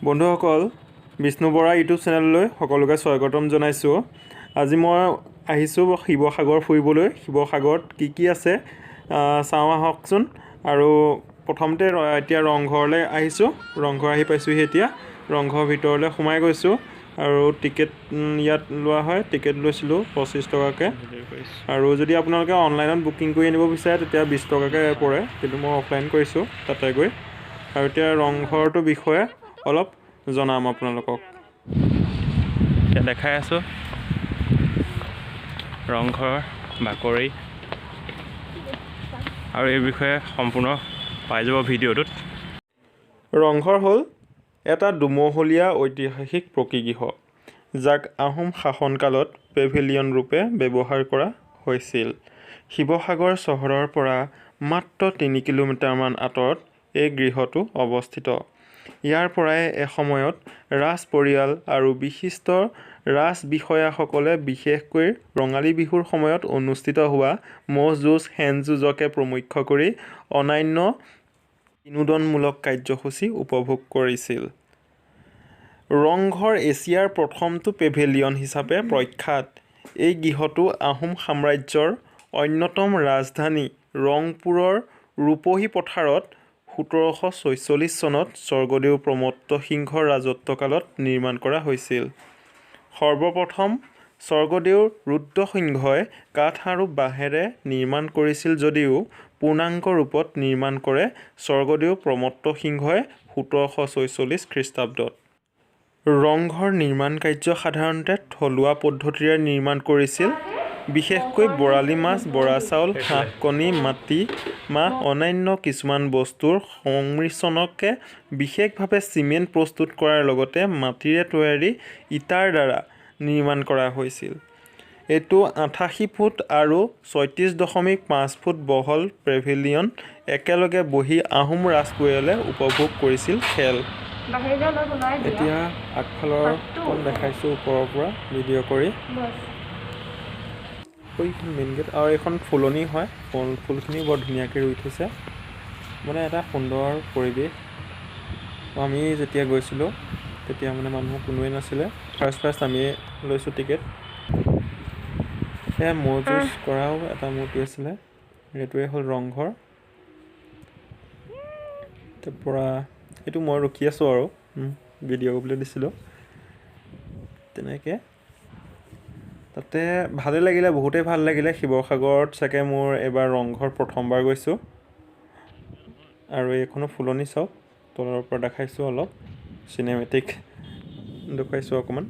বন্ধুসকল বিষ্ণু বৰা ইউটিউব চেনেললৈ সকলোকে স্বাগতম জনাইছোঁ। আজি মই আহিছোঁ শিৱসাগৰ ফুৰিবলৈ। শিৱসাগৰত কি আছে চাওঁ আহকচোন। আৰু প্ৰথমতে এতিয়া ৰংঘৰলৈ আহিছোঁ। ৰংঘৰ আহি পাইছোঁহি। এতিয়া ৰংঘৰৰ ভিতৰলৈ সোমাই গৈছোঁ আৰু টিকেট ইয়াত লোৱা হয়। টিকেট লৈছিলোঁ 25 টকাকৈ। আৰু যদি আপোনালোকে অনলাইনত বুকিং কৰি আনিব বিচাৰে তেতিয়া 20 টকাকৈ পৰে, কিন্তু মই অফলাইন কৰিছোঁ তাতে গৈ। আৰু এতিয়া ৰংঘৰটোৰ বিষয়ে অলপ জনাম আপোনালোকক। এতিয়া দেখাই আছোঁ ৰংঘৰ বাকৰি, আৰু এই বিষয়ে সম্পূৰ্ণ পাই যাব ভিডিঅ'টোত। ৰংঘৰ হ'ল এটা দুমহলীয়া ঐতিহাসিক পকীগৃহ, যাক আহোম শাসনকালত পেভিলিয়ন ৰূপে ব্যৱহাৰ কৰা হৈছিল। শিৱসাগৰ চহৰৰ পৰা মাত্ৰ 3 কিলোমিটাৰমান আঁতৰত এই গৃহটো অৱস্থিত। ইয়াৰ পৰাই এসময়ত ৰাজ পৰিয়াল আৰু বিশিষ্ট ৰাজ বিষয়াসকলে বিশেষকৈ ৰঙালী বিহুৰ সময়ত অনুষ্ঠিত হোৱা ম'হ যুঁজ, শেন যুঁজকে প্ৰমুখ্য কৰি অন্যান্য বিনোদনমূলক কাৰ্যসূচী উপভোগ কৰিছিল। ৰংঘৰ এছিয়াৰ প্ৰথমটো পেভিলিয়ন হিচাপে প্ৰখ্যাত। এই গৃহটো আহোম সাম্ৰাজ্যৰ অন্যতম ৰাজধানী ৰংপুৰৰ ৰূপহী পথাৰত 1746 চনত স্বৰ্গদেউ প্ৰমত্ত সিংহৰ ৰাজত্বকালত নিৰ্মাণ কৰা হৈছিল। সৰ্বপ্ৰথম স্বৰ্গদেউ ৰুদ্ৰসিংহই কাঠ আৰু বাঁহেৰে নিৰ্মাণ কৰিছিল যদিও পূৰ্ণাংগ ৰূপত নিৰ্মাণ কৰে স্বৰ্গদেউ প্ৰমত্ত সিংহই 1746 খ্ৰীষ্টাব্দত। ৰংঘৰ নিৰ্মাণ কাৰ্য সাধাৰণতে থলুৱা পদ্ধতিৰে নিৰ্মাণ কৰিছিল। বিশেষকৈ বৰালি মাছ, বৰা চাউল, হাঁহ কণী, মাটি মাহ, অন্যান্য কিছুমান বস্তুৰ সংমিশ্ৰণকে বিশেষভাৱে চিমেণ্ট প্ৰস্তুত কৰাৰ লগতে মাটিৰে তৈয়াৰী ইটাৰ দ্বাৰা নিৰ্মাণ কৰা হৈছিল। এইটো 88 ফুট আৰু 36.5 ফুট বহল পেভিলিয়ন একেলগে বহি আহোম ৰাজপৰিয়ালে উপভোগ কৰিছিল খেল। এতিয়া আগফালৰ কণ দেখাইছোঁ ওপৰৰ পৰা ভিডিঅ' কৰি। এইখন মেইন গেট, আৰু এইখন ফুলনি হয়। ফুলখিনি বৰ ধুনীয়াকৈ ৰুই থৈছে, মানে এটা সুন্দৰ পৰিৱেশ। আমি যেতিয়া গৈছিলোঁ তেতিয়া মানে মানুহ কোনোৱে নাছিলে। ফাৰ্ষ্ট আমিয়ে লৈছোঁ টিকেট। সেয়া ম'হ যুঁজ কৰাও এটা মূৰ্তি আছিলে। এইটোৱে হ'ল ৰংঘৰ। তাৰপৰা এইটো মই ৰখি আছোঁ আৰু ভিডিঅ' কৰিবলৈ দিছিলোঁ তেনেকৈ। তাতে ভালেই লাগিলে, বহুতেই ভাল লাগিলে। শিৱসাগৰত চাগে মোৰ এইবাৰ ৰংঘৰ প্ৰথমবাৰ গৈছোঁ। আৰু এইখনো ফুলনি চাওক, তলৰ পৰা দেখাইছোঁ অলপ চিনেমেটিক দেখুৱাইছোঁ অকণমান।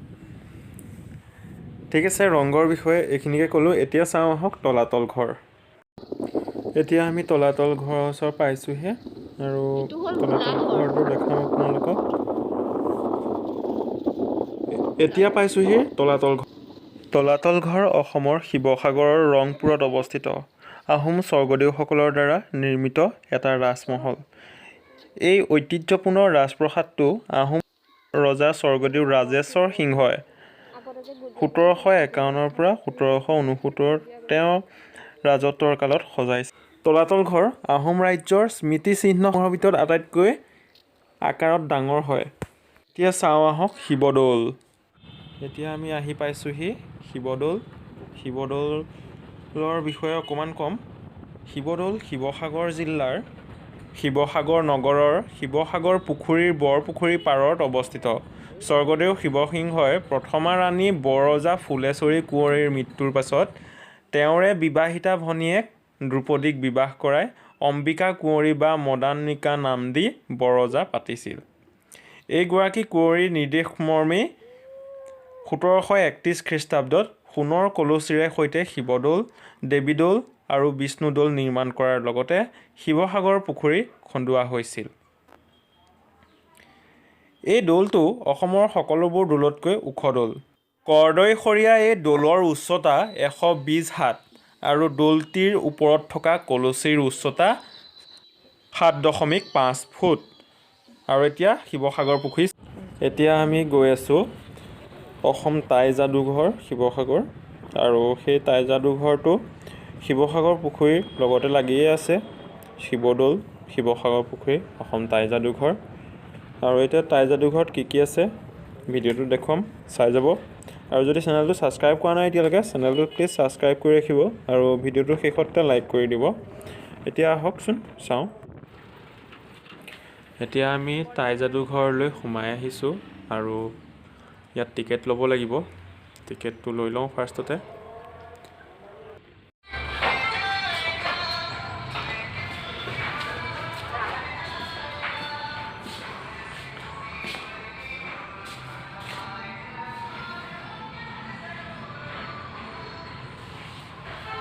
ঠিক আছে, ৰংঘৰ বিষয়ে এইখিনিকে ক'লোঁ। এতিয়া চাওঁ আহক তলাতল ঘৰ। এতিয়া আমি তলাতল ঘৰৰ ওচৰ পাইছোঁহে, আৰু তলাতল ঘৰটো দেখাম আপোনালোকক। এতিয়া পাইছোঁহি তলাতল ঘৰ। তলাতল ঘৰ অসমৰ শিৱসাগৰৰ ৰংপুৰত অৱস্থিত আহোম স্বৰ্গদেউসকলৰ দ্বাৰা নিৰ্মিত এটা ৰাজমহল। এই ঐতিহ্যপূৰ্ণ ৰাজপ্ৰসাদটো আহোম ৰজা স্বৰ্গদেউ ৰাজেশ্বৰ সিংহই 1751 পৰা 1769 তেওঁ ৰাজত্বৰ কালত সজাইছিল। তলাতল ঘৰ আহোম ৰাজ্যৰ স্মৃতিচিহ্নসমূহৰ ভিতৰত আটাইতকৈ আকাৰত ডাঙৰ হয়। এতিয়া চাওঁ আহক শিৱদৌল। এতিয়া আমি আহি পাইছোঁহি শিৱদৌল। শিৱদৌলৰ বিষয়ে অকণমান ক'ম। শিৱদৌল শিৱসাগৰ জিলাৰ শিৱসাগৰ নগৰৰ শিৱসাগৰ পুখুৰীৰ বৰপুখুৰীৰ পাৰত অৱস্থিত। স্বৰ্গদেউ শিৱসিংহই প্ৰথমা ৰাণী বৰৰজা ফুলেশ্বৰী কুঁৱৰীৰ মৃত্যুৰ পাছত তেওঁৰে বিবাহিতা ভনীয়েক দ্ৰুপদীক বিবাহ কৰাই অম্বিকা কুঁৱৰী বা মদান্বিকা নাম দি বৰৰজা পাতিছিল। এইগৰাকী কুঁৱৰীৰ নিৰ্দেশমৰ্মেই 1731 খ্ৰীষ্টাব্দত সোণৰ কলচীৰে সৈতে শিৱদৌল, দেৱীদৌল আৰু বিষ্ণুদৌল নিৰ্মাণ কৰাৰ লগতে শিৱসাগৰ পুখুৰী খন্দোৱা হৈছিল। এই দৌলটো অসমৰ সকলোবোৰ দৌলতকৈ ওখ দৌল। কৰ্দৈসৰীয়া এই দৌলৰ উচ্চতা 120 হাত আৰু দৌলটিৰ ওপৰত থকা কলচীৰ উচ্চতা 7.5 ফুট। আৰু এতিয়া শিৱসাগৰ পুখুৰী। এতিয়া আমি গৈ আছোঁ অসম টাই যাদুঘৰ শিৱসাগৰ, আৰু সেই টাই যাদুঘৰটো শিৱসাগৰ পুখুৰীৰ লগতে লাগিয়ে আছে। শিৱদৌল, শিৱসাগৰ পুখুৰী, অসম টাই যাদুঘৰ। আৰু এতিয়া টাইজাদুঘৰত কি আছে ভিডিঅ'টো দেখুৱাম, চাই যাব। আৰু যদি চেনেলটো ছাবস্ক্ৰাইব কৰা নাই এতিয়ালৈকে চেনেলটো প্লিজ ছাবস্ক্ৰাইব কৰি ৰাখিব আৰু ভিডিঅ'টোৰ শেষতে লাইক কৰি দিব। এতিয়া আহকচোন চাওঁ। এতিয়া আমি টাইজাদুঘৰলৈ সোমাই আহিছোঁ আৰু ইয়াত টিকেট ল'ব লাগিব। টিকেটটো লৈ লওঁ ফাৰ্ষ্টতে।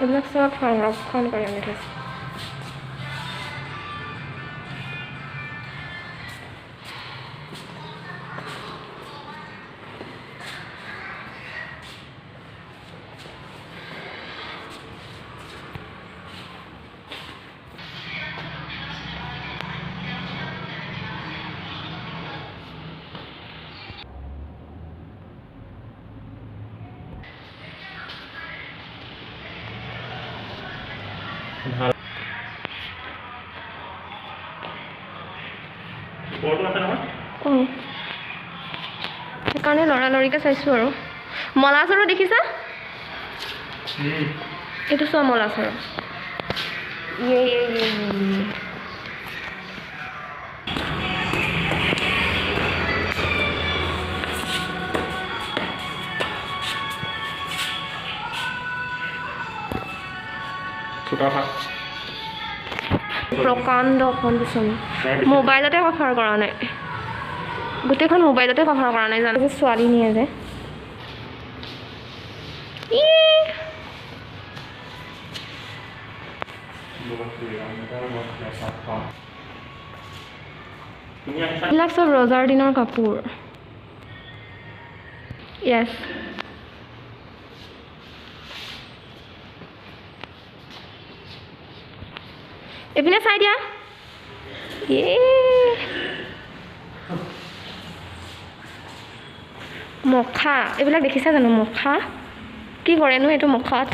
এইবিলাক চব সংৰক্ষণ কৰি আনি থৈছে। সেইকাৰণে লৰালৰিকৈ চাইছোঁ আৰু। মলাচৰো দেখিছা? এইটো চোৱা মলাচৰ। প্ৰকাণ্ড এখন বিচনী। মোবাইলতে কভাৰ কৰা নাই, গোটেইখন মোবাইলতে কভাৰ কৰা নাই জানো। ছোৱালী নিয়ে যে এইবিলাক চব ৰজাৰ দিনৰ কাপোৰ। য়েছ, এইপিনে চাই দিয়া। মখা এইবিলাক দেখিছা জানো? মখা কি কৰেনো এইটো মখাত?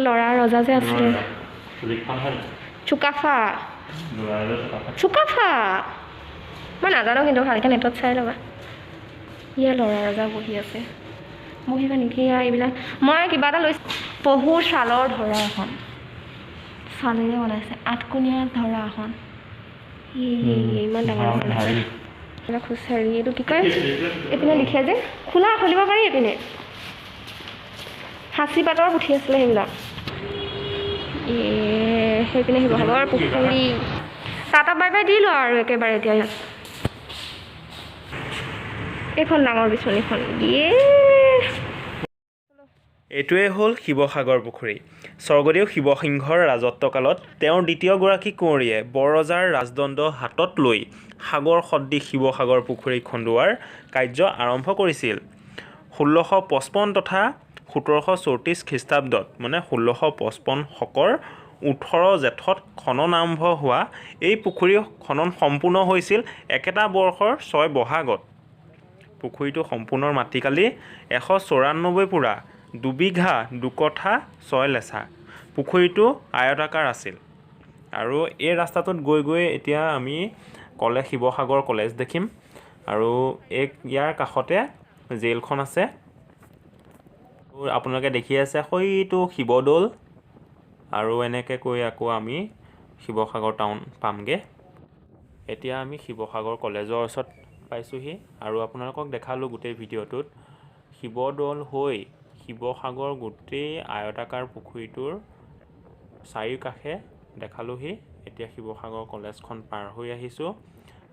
ল'ৰা ৰজা যে আছিলে, চুকাফা। মই নাজানো কিন্তু ভালকৈ নেটত চাই ল'বা। ইয়া ল'ৰা ৰজা বহি আছে, বহিবা নেকি? এইবিলাক মই কিবা এটা লৈছোঁ। পহুৰ ছালৰ ধৰা এখন, ছালেৰে বনাইছে। আঠকোণীয়া ধৰা এখন। ইমান ডাঙৰ এইবিলাক খুচৰি। এইটো কি কয়? এইপিনে লিখে যে খুলিব পাৰি। এইপিনে সাঁচি পাতৰ পুঠি আছিলে সেইবিলাক। সেইপিনে শিৱসাগৰ পুখুৰী। টাটা বাই বাই দিলোঁ আৰু একেবাৰে এতিয়া ইয়াত। এইখন ডাঙৰ বিচনীখন। এইটোৱে হ'ল শিৱসাগৰ পুখুৰী। স্বৰ্গদেউ শিৱসিংহৰ ৰাজত্বকালত তেওঁৰ দ্বিতীয়গৰাকী কুঁৱৰীয়ে বৰৰজাৰ ৰাজদণ্ড হাতত লৈ সাগৰ সদৃশ শিৱসাগৰ পুখুৰী খন্দোৱাৰ কাৰ্য আৰম্ভ কৰিছিল। 1655 তথা 1734 খ্ৰীষ্টাব্দত মানে 1655 শকৰ 18 জেঠত খনন আৰম্ভ হোৱা এই পুখুৰী খনন সম্পূৰ্ণ হৈছিল একেটা বৰ্ষৰ 6 বহাগত। পুখুৰীটো সম্পূৰ্ণ মাটিকালি 194 পুৰা, 2 বিঘা 2 কঠা 6 লেচা। পুখুৰীটো আয়তাকাৰ আছিল। আৰু এই ৰাস্তাটোত গৈ এতিয়া আমি শিৱসাগৰ কলেজ দেখিম। আৰু ইয়াৰ কাষতে জেলখন আছে। আপোনালোকে দেখি আছে সেইটো শিৱদৌল। আৰু এনেকৈ কৈ আকৌ আমি শিৱসাগৰ টাউন পামগৈ। এতিয়া আমি শিৱসাগৰ কলেজৰ ওচৰত পাইছোঁহি আৰু আপোনালোকক দেখালোঁ গোটেই ভিডিঅ'টোত শিৱদৌল হৈ শিৱসাগৰ গোটেই আয়তাকাৰ পুখুৰীটোৰ চাৰিওকাষে দেখালোঁহি। এতিয়া শিৱসাগৰ কলেজখন পাৰ হৈ আহিছোঁ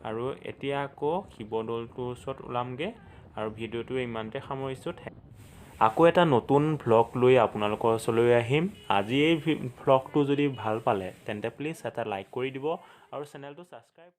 আৰু এতিয়া আকৌ শিৱদৌলটোৰ ওচৰত ওলামগৈ আৰু ভিডিঅ'টো ইমানতে সামৰিছোঁ। আকৌ এটা নতুন ভ্লগ লৈ আপোনালোকৰ ওচৰলৈ আহিম। আজি এই ভ্লগটো যদি ভাল পালে তেন্তে প্লিজ এটা লাইক কৰি দিব আৰু চেনেলটো ছাবস্ক্ৰাইব